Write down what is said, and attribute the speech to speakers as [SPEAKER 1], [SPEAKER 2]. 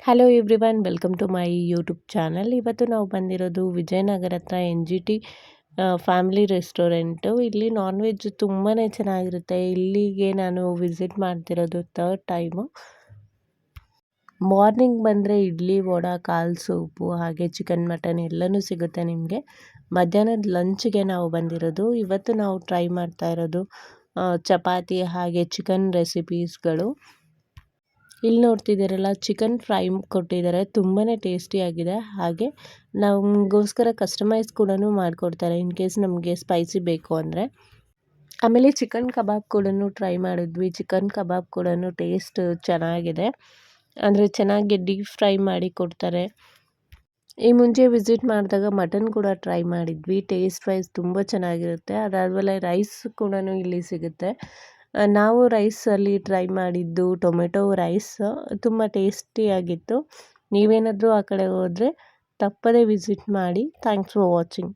[SPEAKER 1] Hello everyone, welcome to my YouTube channel. ಇವತ್ತು ನಾವು ಬಂದಿರೋದು ವಿಜಯನಗರ ಹತ್ರ NGT ಫ್ಯಾಮಿಲಿ ರೆಸ್ಟೋರೆಂಟು. ಇಲ್ಲಿ ನಾನ್ ವೆಜ್ ತುಂಬಾ ಚೆನ್ನಾಗಿರುತ್ತೆ. ಇಲ್ಲಿಗೆ ನಾನು ವಿಸಿಟ್ ಮಾಡ್ತಿರೋದು ಥರ್ಡ್ ಟೈಮು. ಮಾರ್ನಿಂಗ್ ಬಂದರೆ ಇಡ್ಲಿ, ವಡೆ, ಕಾಲ್ ಸೂಪು ಹಾಗೆ ಚಿಕನ್ ಮಟನ್ ಎಲ್ಲನೂ ಸಿಗುತ್ತೆ ನಿಮಗೆ. ಮಧ್ಯಾಹ್ನದ ಲಂಚ್ಗೆ ನಾವು ಬಂದಿರೋದು. ಇವತ್ತು ನಾವು ಟ್ರೈ ಮಾಡ್ತಾ ಇರೋದು ಚಪಾತಿ ಹಾಗೆ ಚಿಕನ್ ರೆಸಿಪೀಸ್ಗಳು. ಇಲ್ಲಿ ನೋಡ್ತಿದ್ದೀರಲ್ಲ, ಚಿಕನ್ ಫ್ರೈ ಕೊಟ್ಟಿದ್ದಾರೆ, ತುಂಬಾ ಟೇಸ್ಟಿಯಾಗಿದೆ. ಹಾಗೆ ನಮಗೋಸ್ಕರ ಕಸ್ಟಮೈಸ್ ಕೂಡ ಮಾಡಿಕೊಡ್ತಾರೆ ಇನ್ ಕೇಸ್ ನಮಗೆ ಸ್ಪೈಸಿ ಬೇಕು ಅಂದರೆ. ಆಮೇಲೆ ಚಿಕನ್ ಕಬಾಬ್ ಕೂಡ ಟ್ರೈ ಮಾಡಿದ್ವಿ. ಚಿಕನ್ ಕಬಾಬ್ ಕೂಡ ಟೇಸ್ಟ್ ಚೆನ್ನಾಗಿದೆ, ಅಂದರೆ ಚೆನ್ನಾಗಿ ಡೀಪ್ ಫ್ರೈ ಮಾಡಿ ಕೊಡ್ತಾರೆ. ಈ ಮುಂಚೆ ವಿಸಿಟ್ ಮಾಡಿದಾಗ ಮಟನ್ ಕೂಡ ಟ್ರೈ ಮಾಡಿದ್ವಿ. ಟೇಸ್ಟ್ ವೈಸ್ ತುಂಬ ಚೆನ್ನಾಗಿರುತ್ತೆ. ಅದಾದಮೇಲೆ ರೈಸ್ ಕೂಡ ಇಲ್ಲಿ ಸಿಗುತ್ತೆ. ನಾವು ರೈಸಲ್ಲಿ ಟ್ರೈ ಮಾಡಿದ್ದು ಟೊಮೆಟೊ ರೈಸ್, ತುಂಬ ಟೇಸ್ಟಿಯಾಗಿತ್ತು. ನೀವೇನಾದರೂ ಆ ಕಡೆ ಹೋದರೆ ತಪ್ಪದೇ ವಿಸಿಟ್ ಮಾಡಿ. Thanks for watching.